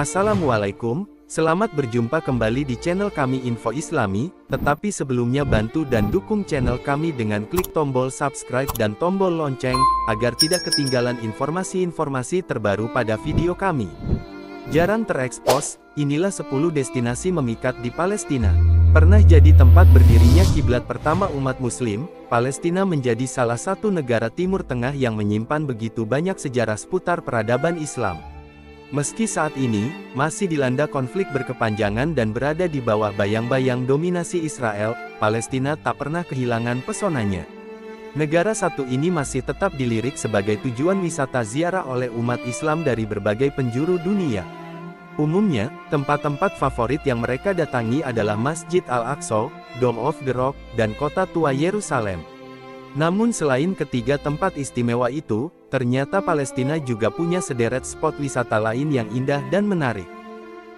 Assalamualaikum, selamat berjumpa kembali di channel kami Info Islami, tetapi sebelumnya bantu dan dukung channel kami dengan klik tombol subscribe dan tombol lonceng, agar tidak ketinggalan informasi-informasi terbaru pada video kami. Jarang terekspos, inilah 10 destinasi memikat di Palestina. Pernah jadi tempat berdirinya kiblat pertama umat muslim, Palestina menjadi salah satu negara Timur Tengah yang menyimpan begitu banyak sejarah seputar peradaban Islam. Meski saat ini, masih dilanda konflik berkepanjangan dan berada di bawah bayang-bayang dominasi Israel, Palestina tak pernah kehilangan pesonanya. Negara satu ini masih tetap dilirik sebagai tujuan wisata ziarah oleh umat Islam dari berbagai penjuru dunia. Umumnya, tempat-tempat favorit yang mereka datangi adalah Masjid Al-Aqsa, Dome of the Rock, dan Kota Tua Yerusalem. Namun selain ketiga tempat istimewa itu, ternyata Palestina juga punya sederet spot wisata lain yang indah dan menarik.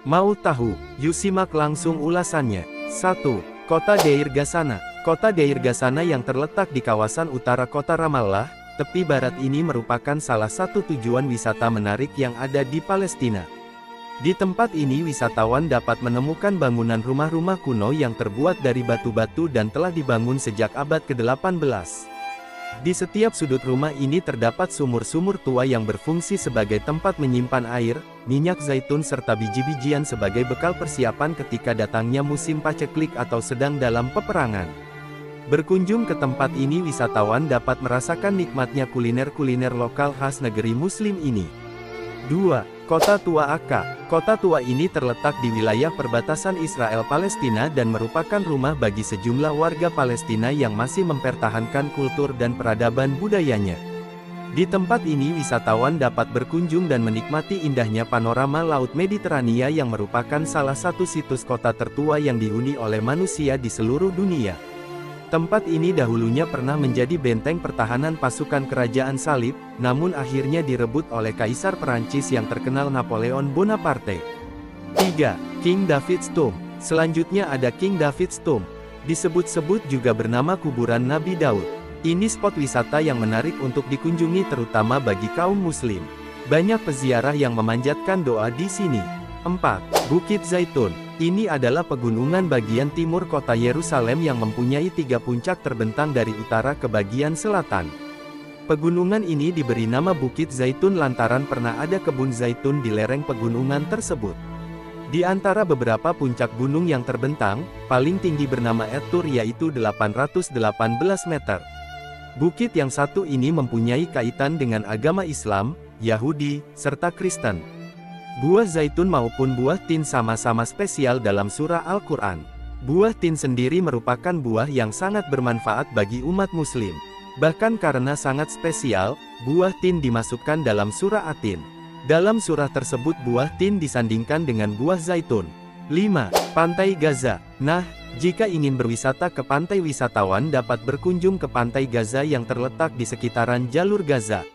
Mau tahu? Yuk simak langsung ulasannya. 1. Kota Deir Gassana. Kota Deir Gassana yang terletak di kawasan utara kota Ramallah, tepi barat ini merupakan salah satu tujuan wisata menarik yang ada di Palestina. Di tempat ini wisatawan dapat menemukan bangunan rumah-rumah kuno yang terbuat dari batu-batu dan telah dibangun sejak abad ke-18. Di setiap sudut rumah ini terdapat sumur-sumur tua yang berfungsi sebagai tempat menyimpan air, minyak zaitun serta biji-bijian sebagai bekal persiapan ketika datangnya musim paceklik atau sedang dalam peperangan. Berkunjung ke tempat ini wisatawan dapat merasakan nikmatnya kuliner-kuliner lokal khas negeri muslim ini. 2. Kota Tua Akka. Kota tua ini terletak di wilayah perbatasan Israel-Palestina dan merupakan rumah bagi sejumlah warga Palestina yang masih mempertahankan kultur dan peradaban budayanya. Di tempat ini wisatawan dapat berkunjung dan menikmati indahnya panorama Laut Mediterania yang merupakan salah satu situs kota tertua yang dihuni oleh manusia di seluruh dunia. Tempat ini dahulunya pernah menjadi benteng pertahanan pasukan kerajaan salib, namun akhirnya direbut oleh Kaisar Perancis yang terkenal Napoleon Bonaparte. 3. King David's Tomb. Selanjutnya ada King David's Tomb. Disebut-sebut juga bernama kuburan Nabi Daud. Ini spot wisata yang menarik untuk dikunjungi terutama bagi kaum muslim. Banyak peziarah yang memanjatkan doa di sini. 4. Bukit Zaitun. Ini adalah pegunungan bagian timur kota Yerusalem yang mempunyai 3 puncak terbentang dari utara ke bagian selatan. Pegunungan ini diberi nama Bukit Zaitun lantaran pernah ada kebun zaitun di lereng pegunungan tersebut. Di antara beberapa puncak gunung yang terbentang, paling tinggi bernama Et-Tur yaitu 818 meter. Bukit yang satu ini mempunyai kaitan dengan agama Islam, Yahudi, serta Kristen. Buah zaitun maupun buah tin sama-sama spesial dalam surah Al-Quran. Buah tin sendiri merupakan buah yang sangat bermanfaat bagi umat muslim. Bahkan karena sangat spesial, buah tin dimasukkan dalam surah At-Tin. Dalam surah tersebut buah tin disandingkan dengan buah zaitun. 5. Pantai Gaza. Nah, jika ingin berwisata ke pantai wisatawan dapat berkunjung ke Pantai Gaza yang terletak di sekitaran jalur Gaza.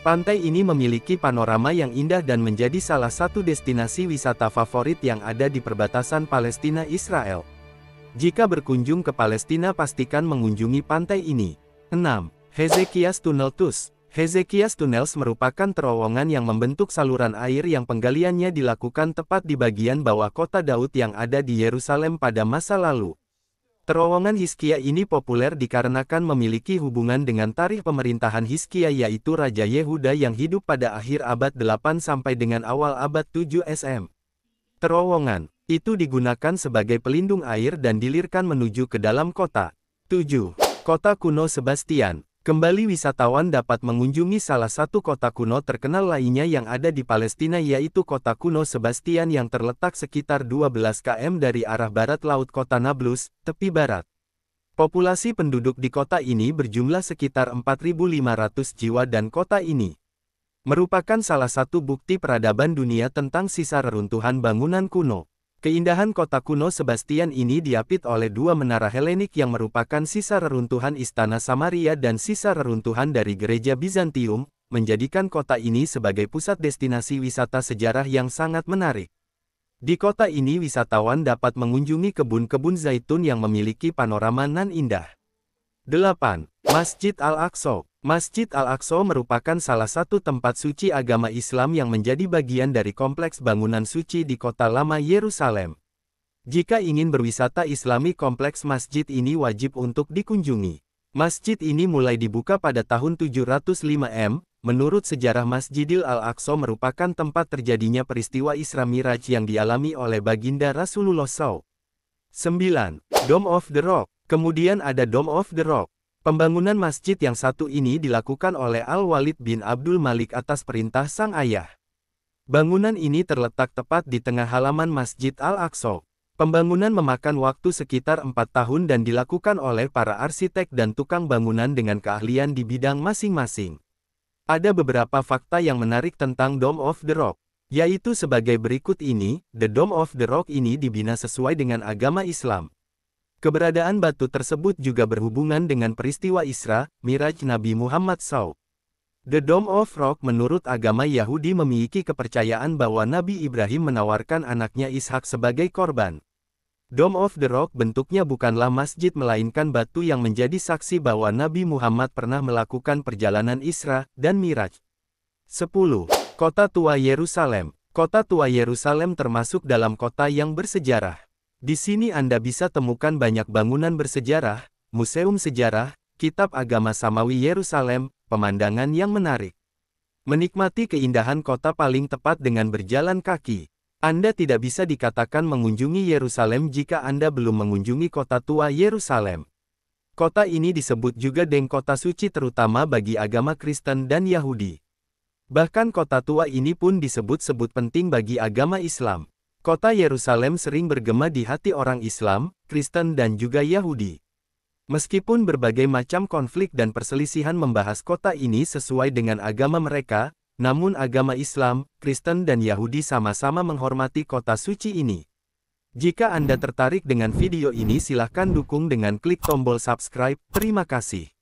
Pantai ini memiliki panorama yang indah dan menjadi salah satu destinasi wisata favorit yang ada di perbatasan Palestina-Israel. Jika berkunjung ke Palestina pastikan mengunjungi pantai ini. 6. Hezekiah's Tunnel. Hezekiah's Tunnels merupakan terowongan yang membentuk saluran air yang penggaliannya dilakukan tepat di bagian bawah kota Daud yang ada di Yerusalem pada masa lalu. Terowongan Hizkia ini populer dikarenakan memiliki hubungan dengan tarikh pemerintahan Hizkia yaitu Raja Yehuda yang hidup pada akhir abad 8 sampai dengan awal abad 7 SM. Terowongan itu digunakan sebagai pelindung air dan dilirkan menuju ke dalam kota. 7. Kota kuno Sebastian. Kembali wisatawan dapat mengunjungi salah satu kota kuno terkenal lainnya yang ada di Palestina yaitu kota kuno Sebastian yang terletak sekitar 12 km dari arah barat laut kota Nablus, tepi barat. Populasi penduduk di kota ini berjumlah sekitar 4.500 jiwa dan kota ini merupakan salah satu bukti peradaban dunia tentang sisa reruntuhan bangunan kuno. Keindahan kota kuno Sebastian ini diapit oleh 2 menara Helenik yang merupakan sisa reruntuhan istana Samaria dan sisa reruntuhan dari gereja Bizantium, menjadikan kota ini sebagai pusat destinasi wisata sejarah yang sangat menarik. Di kota ini wisatawan dapat mengunjungi kebun-kebun zaitun yang memiliki panorama nan indah. 8. Masjid Al-Aqsa. Masjid Al-Aqsa merupakan salah satu tempat suci agama Islam yang menjadi bagian dari kompleks bangunan suci di kota lama Yerusalem. Jika ingin berwisata Islami, kompleks masjid ini wajib untuk dikunjungi. Masjid ini mulai dibuka pada tahun 705 M. Menurut sejarah, Masjidil Al-Aqsa merupakan tempat terjadinya peristiwa Isra Miraj yang dialami oleh baginda Rasulullah SAW. 9. Dome of the Rock. Kemudian ada Dome of the Rock. Pembangunan masjid yang satu ini dilakukan oleh Al-Walid bin Abdul Malik atas perintah sang ayah. Bangunan ini terletak tepat di tengah halaman Masjid Al-Aqsa. Pembangunan memakan waktu sekitar 4 tahun dan dilakukan oleh para arsitek dan tukang bangunan dengan keahlian di bidang masing-masing. Ada beberapa fakta yang menarik tentang Dome of the Rock, yaitu sebagai berikut ini. The Dome of the Rock ini dibina sesuai dengan agama Islam. Keberadaan batu tersebut juga berhubungan dengan peristiwa Isra Miraj Nabi Muhammad SAW. The Dome of Rock menurut agama Yahudi memiliki kepercayaan bahwa Nabi Ibrahim menawarkan anaknya Ishak sebagai korban. Dome of the Rock bentuknya bukanlah masjid melainkan batu yang menjadi saksi bahwa Nabi Muhammad pernah melakukan perjalanan Isra dan Miraj. 10. Kota Tua Yerusalem. Kota Tua Yerusalem termasuk dalam kota yang bersejarah. Di sini Anda bisa temukan banyak bangunan bersejarah, museum sejarah, kitab agama Samawi Yerusalem, pemandangan yang menarik. Menikmati keindahan kota paling tepat dengan berjalan kaki. Anda tidak bisa dikatakan mengunjungi Yerusalem jika Anda belum mengunjungi kota tua Yerusalem. Kota ini disebut juga dengan kota suci terutama bagi agama Kristen dan Yahudi. Bahkan kota tua ini pun disebut-sebut penting bagi agama Islam. Kota Yerusalem sering bergema di hati orang Islam, Kristen dan juga Yahudi. Meskipun berbagai macam konflik dan perselisihan membahas kota ini sesuai dengan agama mereka, namun agama Islam, Kristen dan Yahudi sama-sama menghormati kota suci ini. Jika Anda tertarik dengan video ini, silahkan dukung dengan klik tombol subscribe. Terima kasih.